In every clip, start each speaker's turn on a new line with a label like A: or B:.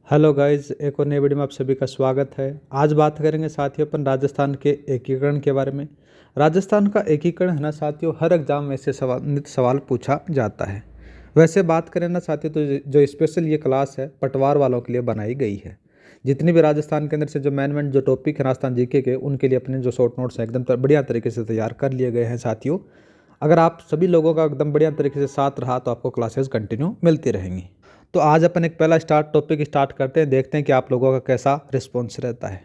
A: Hello guys, एक और नई वीडियो में आप सभी का स्वागत है। आज बात करेंगे साथियों अपन राजस्थान के एकीकरण के बारे में। राजस्थान का एकीकरण है ना साथियों, हर एग्जाम में से सवाल पूछा जाता है। वैसे बात करें ना साथियों, तो जो स्पेशल ये क्लास है पटवार वालों के लिए बनाई गई है। जितनी भी राजस्थान के अंदर से जो मेन जो टॉपिक है राजस्थान जीके के, उनके लिए अपने जो शॉर्ट नोट्स हैं एकदम बढ़िया तरीके से तैयार कर लिए गए हैं साथियों। अगर आप सभी लोगों का एकदम बढ़िया तरीके से साथ रहा तो आपको क्लासेस कंटिन्यू मिलती रहेंगी। तो आज अपन एक पहला टॉपिक स्टार्ट करते हैं, देखते हैं कि आप लोगों का कैसा रिस्पॉन्स रहता है।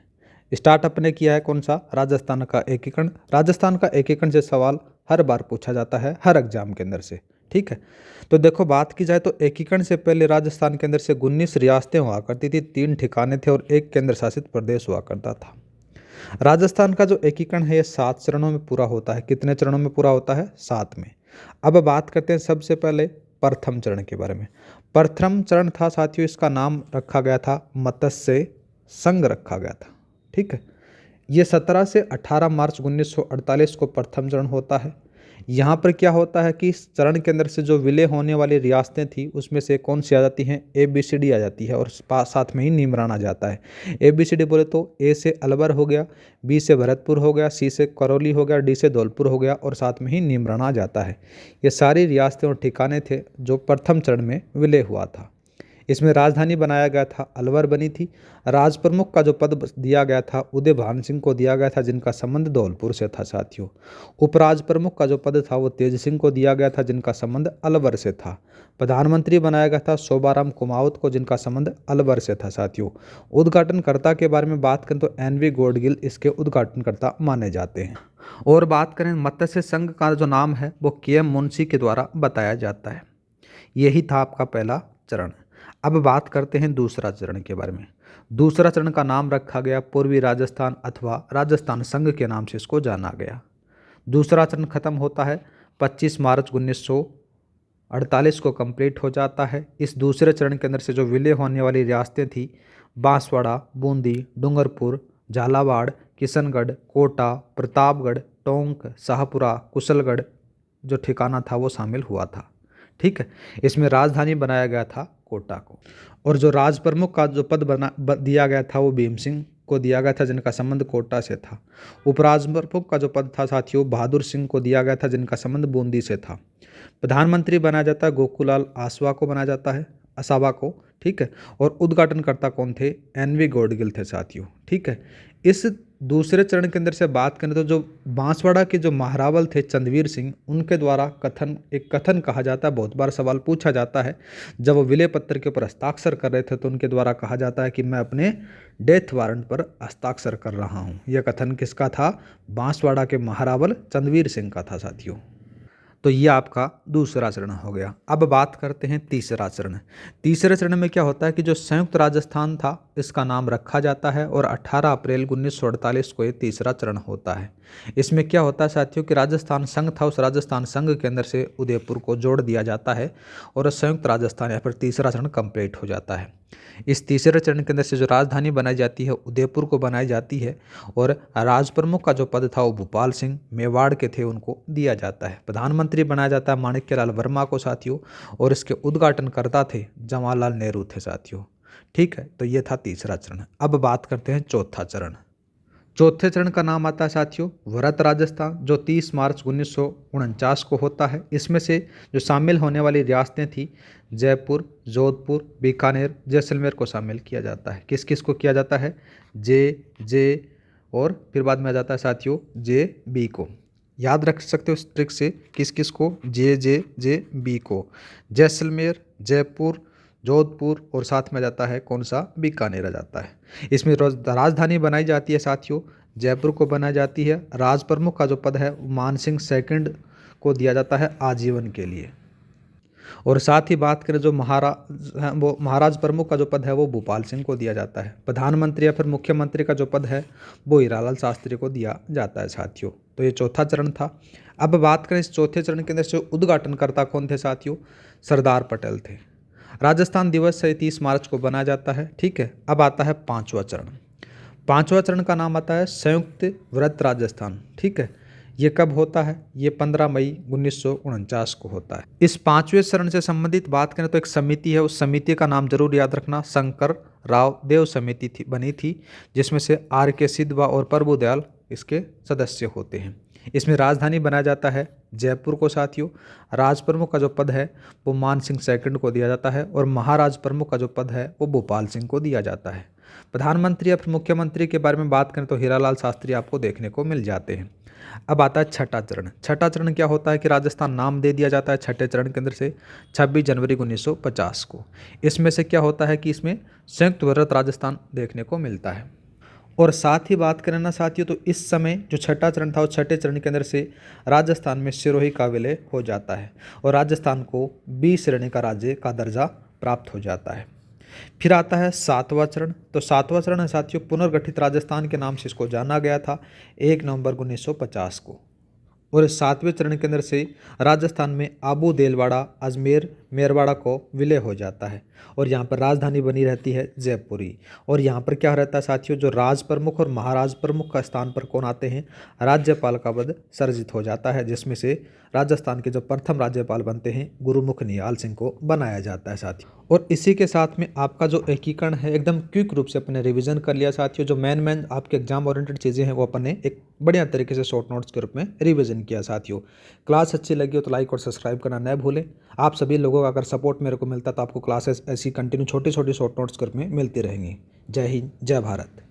A: स्टार्ट अपने किया है कौन सा, राजस्थान का एकीकरण। राजस्थान का एकीकरण से सवाल हर बार पूछा जाता है हर एग्जाम के अंदर से, ठीक है। तो देखो बात की जाए तो एकीकरण से पहले राजस्थान के अंदर से 19 रियासतें हुआ करती थी, 3 ठिकाने थे और 1 केंद्र शासित प्रदेश हुआ करता था। राजस्थान का जो एकीकरण है ये 7 चरणों में पूरा होता है। कितने चरणों में पूरा होता है? 7 में। अब बात करते हैं सबसे पहले प्रथम चरण के बारे में। प्रथम चरण था साथियों, इसका नाम रखा गया था मत्स्य संघ रखा गया था, ठीक है। ये 17 से 18 मार्च 1948 को प्रथम चरण होता है। यहाँ पर क्या होता है कि इस चरण के अंदर से जो विलय होने वाली रियासतें थी उसमें से कौन सी आ जाती हैं? ABCD आ जाती है और साथ में ही निमरान आ जाता है। ABCD बोले तो ए से अलवर हो गया, बी से भरतपुर हो गया, सी से करौली हो गया, डी से धौलपुर हो गया और साथ में ही निमरान आ जाता है। ये सारी रियासतें और ठिकाने थे जो प्रथम चरण में विलय हुआ था। इसमें राजधानी बनाया गया था, अलवर बनी थी। राज प्रमुख का जो पद दिया गया था उदय भान सिंह को दिया गया था, जिनका संबंध धौलपुर से था साथियों। उपराज प्रमुख का जो पद था वो तेज सिंह को दिया गया था, जिनका संबंध अलवर से था। प्रधानमंत्री बनाया गया था शोभाराम कुमावत को, जिनका संबंध अलवर से था साथियों। उद्घाटनकर्ता के बारे में बात करें तो NV गॉडगिल इसके उद्घाटनकर्ता माने जाते हैं। और बात करें मत्स्य संघ का जो नाम है वो KM मुंशी के द्वारा बताया जाता है। यही था आपका पहला चरण। अब बात करते हैं दूसरा चरण के बारे में। दूसरा चरण का नाम रखा गया पूर्वी राजस्थान अथवा राजस्थान संघ के नाम से इसको जाना गया। दूसरा चरण खत्म होता है 25 मार्च 1948 को कंप्लीट हो जाता है। इस दूसरे चरण के अंदर से जो विलय होने वाली रियासतें थी, बांसवाड़ा, बूंदी, डूंगरपुर, झालावाड़, किशनगढ़, कोटा, प्रतापगढ़, टोंक, शाहपुरा, कुशलगढ़ जो ठिकाना था वो शामिल हुआ था, ठीक है। इसमें राजधानी बनाया गया था कोटा को। और जो राज प्रमुख का जो पद दिया गया था वो भीम सिंह को दिया गया था, जिनका संबंध कोटा से था। उपराज प्रमुख का जो पद था साथियों बहादुर सिंह को दिया गया था, जिनका संबंध बूंदी से था। प्रधानमंत्री बनाया जाता है गोकुलाल आसवा को बनाया जाता है, असावा को, ठीक है। और उद्घाटनकर्ता कौन थे? NV गॉडगिल थे साथियों, ठीक है। इस दूसरे चरण के अंदर से बात करें तो जो बांसवाड़ा के जो महारावल थे चंद्रवीर सिंह, उनके द्वारा एक कथन कहा जाता है, बहुत बार सवाल पूछा जाता है। जब वो विलय पत्र के ऊपर हस्ताक्षर कर रहे थे तो उनके द्वारा कहा जाता है कि मैं अपने डेथ वारंट पर हस्ताक्षर कर रहा हूँ। यह कथन किसका था? बांसवाड़ा के महारावल चंद्रवीर सिंह का था साथियों। तो ये आपका दूसरा चरण हो गया। अब बात करते हैं तीसरा चरण। तीसरे चरण में क्या होता है कि जो संयुक्त राजस्थान था इसका नाम रखा जाता है और 18 अप्रैल 1948 को ये तीसरा चरण होता है। इसमें क्या होता है साथियों कि राजस्थान संघ था, उस राजस्थान संघ के अंदर से उदयपुर को जोड़ दिया जाता है और संयुक्त राजस्थान या फिर तीसरा चरण कंप्लीट हो जाता है। इस तीसरे चरण के अंदर से जो राजधानी बनाई जाती है उदयपुर को बनाई जाती है और राज प्रमुख का जो पद था वो भूपाल सिंह मेवाड़ के थे, उनको दिया जाता है। प्रधानमंत्री बनाया जाता है माणिक्यलाल वर्मा को साथियों, और इसके उद्घाटनकर्ता थे जवाहरलाल नेहरू थे साथियों, ठीक है। तो ये था तीसरा चरण। अब बात करते हैं चौथा चरण। चौथे चरण का नाम आता है साथियों वृहत राजस्थान, जो 30 मार्च 1949 को होता है। इसमें से जो शामिल होने वाली रियासतें थी जयपुर, जोधपुर, बीकानेर, जैसलमेर को शामिल किया जाता है। किस किस को किया जाता है? जे और फिर बाद में आ जाता है साथियों JB को। याद रख सकते हो इस ट्रिक से, किस किस को? JB को। जैसलमेर, जयपुर, जोधपुर और साथ में आ जाता है कौन सा? बीकानेर आ जाता है। इसमें राजधानी बनाई जाती है साथियों जयपुर को बनाई जाती है। राज प्रमुख का जो पद है मान सिंह सेकंड को दिया जाता है आजीवन के लिए। और साथ ही बात करें जो महाराज प्रमुख का जो पद है वो भूपाल सिंह को दिया जाता है। प्रधानमंत्री या फिर मुख्यमंत्री का जो पद है वो हीरालाल शास्त्री को दिया जाता है साथियों। तो ये चौथा चरण था। अब बात करें इस चौथे चरण के अंदर से उद्घाटनकर्ता कौन थे साथियों? सरदार पटेल थे। राजस्थान दिवस 30 मार्च को बनाया जाता है, ठीक है। अब आता है पांचवा चरण। पांचवा चरण का नाम आता है संयुक्त वृत्त राजस्थान, ठीक है। ये कब होता है? ये 15 मई 1949 को होता है। इस 5वें चरण से संबंधित बात करें तो एक समिति है, उस समिति का नाम जरूर याद रखना, शंकर राव देव समिति बनी थी, जिसमें से R.K. सिद्धवा और प्रभुदयाल इसके सदस्य होते हैं। इसमें राजधानी बनाया जाता है जयपुर को साथियों। राज प्रमुख का जो पद है वो मान सिंह सेकंड को दिया जाता है और महाराज प्रमुख का जो पद है वो भोपाल सिंह को दिया जाता है। प्रधानमंत्री या फिर मुख्यमंत्री के बारे में बात करें तो हीरालाल शास्त्री आपको देखने को मिल जाते हैं। अब आता है छठा चरण। छठा चरण क्या होता है कि राजस्थान नाम दे दिया जाता है छठे चरण के अंदर से 26 जनवरी 1950 को। इसमें से क्या होता है कि इसमें संयुक्त भारत राजस्थान देखने को मिलता है। और साथ ही बात करें ना साथियों तो इस समय जो छठा चरण था उस छठे चरण के अंदर से राजस्थान में सिरोही का विलय हो जाता है और राजस्थान को 20 श्रेणी का राज्य का दर्जा प्राप्त हो जाता है। फिर आता है सातवां चरण। तो सातवां चरण है साथियों पुनर्गठित राजस्थान के नाम से इसको जाना गया था 1 नवंबर 1950 को। और इस सातवें चरण के अंदर से राजस्थान में आबू देलवाड़ा अजमेर मेरवाड़ा को विलय हो जाता है और यहाँ पर राजधानी बनी रहती है जयपुरी। और यहाँ पर क्या रहता है साथियों, जो राज प्रमुख और महाराज प्रमुख का स्थान पर कौन आते हैं, राज्यपाल का पद सर्जित हो जाता है, जिसमें से राजस्थान के जो प्रथम राज्यपाल बनते हैं गुरुमुख निहाल सिंह को बनाया जाता है साथियों। और इसी के साथ में आपका जो एकीकरण है एकदम क्विक रूप से अपने रिवीजन कर लिया साथियों। जो मेन आपके एग्जाम ओरिएंटेड चीज़ें हैं वो अपने एक बढ़िया तरीके से शॉर्ट नोट्स के रूप में रिवीजन किया साथियों। क्लास अच्छी लगी हो तो लाइक और सब्सक्राइब करना न भूलें। आप सभी लोगों का अगर सपोर्ट मेरे को मिलता तो आपको क्लासेस ऐसी कंटिन्यू छोटी छोटी शॉर्ट नोट्स के रूप में मिलती रहेंगी। जय हिंद, जय भारत।